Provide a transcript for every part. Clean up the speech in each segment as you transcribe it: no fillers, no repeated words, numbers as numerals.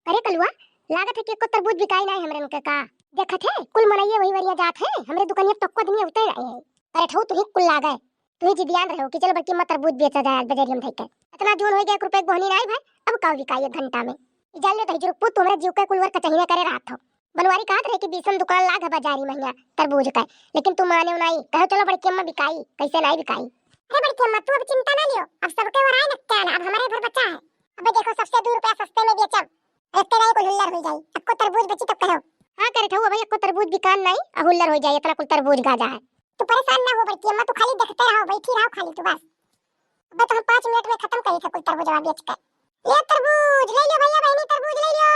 अरे कलुआ, लागत है कि एको तरबूज बिकाई नहीं हमरे के का। देखत है कुल मनइए वही वरिया जात है हमरे दुकानिया तक आदमी उतर आए हैं। अरे ठौ तू ही कुल लागे, तू ही जिदियान रहो कि चलो बड़की मत तरबूज बेचा जाए बाजारिया में धइके। इतना जून हो गया 1 रुपए गोहनी नहीं भाई, अब का बिकाई 1 घंटा में। जान ले दही जुरुक पुत हमरा जीव के कुलवर कचहिया करे रात हो। बनवारी कहत रहे कि बीसन दुकान लाग है बाजारी महंगा तरबूज का, लेकिन तू माने नहीं, कहो चलो बड़की अम्मा बिकाई, कैसे नहीं बिकाई। अरे बड़की अम्मा तू अब चिंता ना लियो, अब सबके वराय नक्का अब हमारे घर बच्चा है। अब देखो सबसे 2 रुपया सस्ते में बेचब, रस्ते में कोई हुल्लर हो जाई। अक्को तरबूज बची तब कहो। हां करे ठौ भाई, अक्को तरबूज बिकान नहीं आ हुल्लर हो जाई, इतना कुल तरबूज गाजा है। तू परेशान ना हो बड़की अम्मा, तू खाली देखते रहो, बैठी रहो खाली तू बस। अब तो हम 5 मिनट में खत्म करी थे कुल तरबूज बेच कर। ये तरबूज ले लो भैया बहनी, तरबूज ले लो,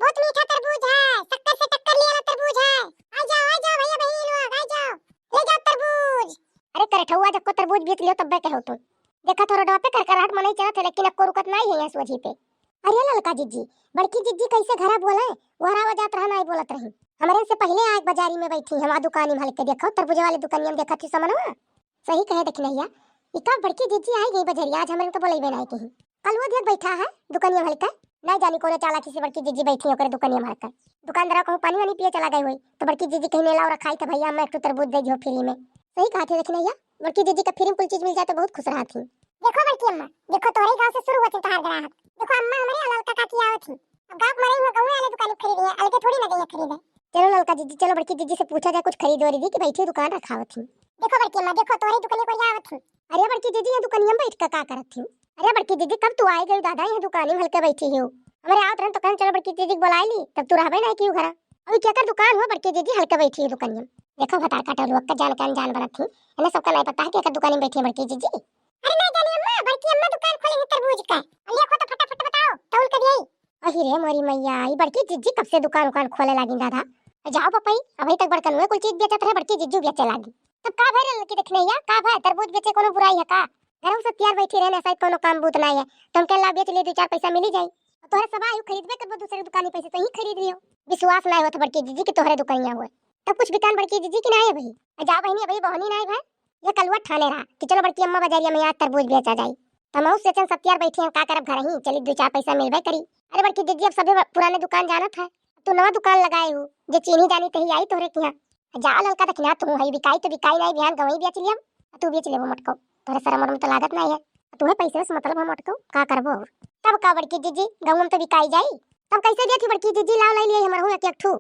बहुत मीठा तरबूज है, शक्कर से टक्कर ले वाला तरबूज है। आ जाओ भैया बहनी लोग, आ जाओ ले जाओ तरबूज। अरे करे ठौ आज अक्को तरबूज बेच लियो तब कहो तू। देखा थोड़ा डॉ पे करकराहट मने चलत है, लेकिन अक्को रुकत नहीं है सोझी पे। अरे ललका जिज्जी, बड़की जिज्जी कैसे घरा बोले, वहरा वजात रहा नहीं बोलत रही। हमरे से पहले आग बाजारी में बैठी हम, दुकानी में हलके देखो तरबूज वाले दुकानिया में देखा थी समनवा। सही कहे देखनैया, इका बड़की जिज्जी आई गई बजरिया, आज हमरे तो बोलेबे नहीं कहीं। कल वो देख बैठा है दुकानिया में हलका, नहीं जानी कोने चालाकी से बड़की जिज्जी बैठी ओकरे दुकानिया में हलका। दुकानदार को पानी वानी पिए चला गई हुई तो बड़की जिज्जी कहीं ने लाओ रखाई था, भैया मैं एक तरबूज दे दियो फ्री में। सही कहा थे देखनैया, बड़की जिज्जी का फ्री में कुल चीज मिल जाए तो बहुत खुश रहा थी। देखो बड़की अम्मा, देखो तोरे गांव से शुरू होते तहार ग्राहक। देखो अम्मा हमारे ललका का किया थी, अब गांव मरे में गांव वाले दुकान खरीदी है, अलगे थोड़ी ना गई खरीदे। चलो ललका जिज्जी, चलो बड़की जिज्जी से पूछा जाए कुछ खरीद वरीदी कि बैठी दुकान रखावत थी। देखो बड़की अम्मा, देखो तोरे दुकान को जावत थी। अरे बड़की जिज्जी ये दुकानिया में बैठ के का करत थी। अरे बड़की जिज्जी कब तू आई गई दादा, ये दुकान में हलके बैठी हो। हमारे आवत रहन तो कहन चलो बड़की जिज्जी बुला ली, तब तू रहबे नहीं क्यों घरा। अभी क्या कर दुकान हो बड़की जिज्जी हलके बैठी है दुकानिया में। देखो भतार काटा लोग का जान कान जान बनत थी, इन्हें सबका नहीं पता है कि दुकान में बैठी है बड़की जिज्जी। अरे नहीं जानी अम्मा, बड़की अम्मा दुकान खोली है तरबूज का, लिखो तो फटाफट बताओ तौल कर यही। अहि रे मोरी मैया, ई बड़की जिज्जी कब से दुकान खोले लागी दादा। जाओ पपई, अभी तक बड़कन में कुछ चीज बेचत रहे, बड़की जिज्जू बेचे लागी। तब का भरे लड़की देखने या का भाई तरबूज बेचे कोनो बुराई है का। घर से तैयार बैठी रहने ऐसा कोनो काम बूत नहीं है, तुम के ला बेच ले 2-4 पैसा मिल जाई। तोहरे सब आयु खरीदबे करबो दूसरे दुकानी पैसे तो ही खरीद लियो। विश्वास नहीं होत बड़की जिज्जी की तोहरे दुकानिया हुए तब कुछ बिकान बड़की जिज्जी की नहीं है भाई। जा बहनी अभी बहनी नहीं भाई, ये कलवा ठाने रहा कि चलो बड़की अम्मा बाजारिया में आज तरबूज बेचा जाई। तमाऊ सेचन सत्यार बैठी हैं, का करब घर ही चली 2-4 पैसा मिलबे करी। अरे बड़की जिज्जी अब सभी पुराने दुकान जानत है, तू नवा दुकान लगाए हो, जे चीनी जानी तही आई तोहरे किया। जा ललका देखना तू हई बिकाई तो बिकाई नहीं, बिहान गवई बेच लियम, तू बेच लेबो मटको, तोरे शरम में तो लागत नहीं है, तूहे पैसे से मतलब हम मटको का करबो। तब का बड़की जिज्जी गांव में तो बिकाई जाई, तब कैसे देती बड़की जिज्जी लाओ ले लिए हमर हो एक ठू।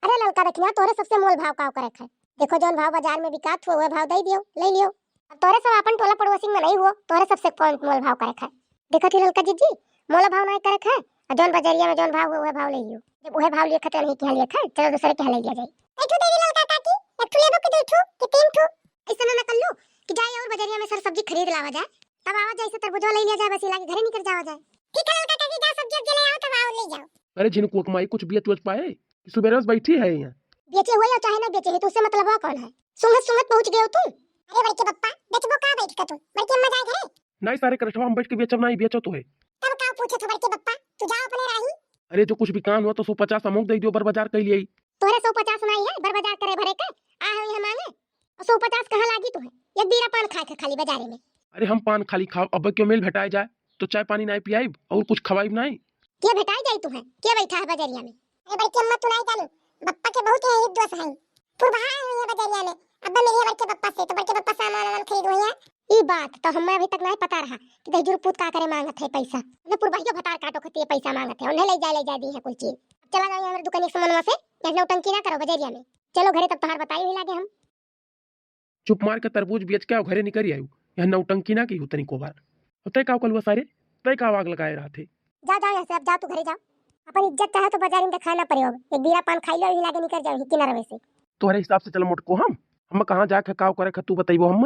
अरे ललका देखना तोरे सबसे मोल भाव का करे है, देखो जोन भाव बाजार में बिकात हो वह भाव दे दियो ले लियो। अब तोरे सब अपन टोला पड़ोसी में नहीं हो, तोरे सबसे कौन मोल भाव करे है। देखो थी ललका जिज्जी मोल भाव नहीं करे है, जोन बाजारिया में जोन भाव हो वह भाव ले लियो। जब वह भाव लिए खते नहीं किया लिए है, चलो दूसरे के ले लिया जाए। एक ठू दे दी ललका काकी, एक ठू लेबो कि 2 ठू कि 3 ठू, ऐसा ना कर लो कि जाए और बाजारिया में सर सब्जी खरीद लावा जाए, तब आवा जाए से तरबूज ले लिया जाए, बस लाके घरे निकल जावा जाए। ठीक है ललका काकी, जा सब्जी ले आओ तब आओ ले जाओ। अरे जिनको कमाई कुछ बेच पाए कि सुबह रोज बैठी है यहाँ बेचे हुए या चाहे ना बेचे है तो उससे मतलब कौन है। सुंगत सुंगत पहुंच गए हो तुम। अरे बड़के पप्पा बेचबो का बैठ का तू, बड़की अम्मा जाए घरे नहीं सारे करठवा हम बैठ के बेचब नहीं बेचो तो है। तब का पूछो तो बड़के पप्पा तू जाओ अपने राही। अरे जो कुछ भी काम हुआ तो 150 अमुक दे दियो, बर बाजार कर लिए तोरे 150 नहीं है, बर बाजार करे भरे के आ है हम मांगे, और 150 कहां लागी तू है, एक बीरा पान खाए के खाली बाजारे में। अरे हम पान खाली खाओ, अब क्यों मेल भेटाए जाए तो चाय पानी नहीं पियाई और कुछ खवाई नहीं के भेटाई जाई तू है, के बैठा है बाजारिया में। अरे बड़की अम्मा तू नहीं जानी, बप्पा के बहुत है एक दोस्त है पुरभा है बाजारिया में, अब मिली बड़के पप्पा से तो बड़के पप्पा सामान खरीद हुई है। ई बात तो हमें अभी तक नहीं पता रहा कि दहजुर पुत का करे मांगत है पैसा, ने पुरभाइयो भतार काटो खती पैसा मांगत है, उन्हें ले जा दी है कुल चीज। चला जाओ हमारे दुकान के सामान से, या नौटंकी ना करो बाजारिया में, चलो घरे तब तोहार बताई ही लागे हम। चुप मार के तरबूज बेच के घरे निकल आयु, यहाँ नौटंकी ना की हो तनी को बार होते का कल सारे तय का आग लगाए रहा थे। जा जाओ यहाँ से, अब जा तू घरे जाओ, अपन इज्जत चाहे तो बाजार में दिखाना पड़े, एक बीरा पान खाई लो ही लागे निकल जाओ किनारे से। तोहरे हिसाब से चल मोटको हम कहाँ जाके काव करे तू बताइबो हम।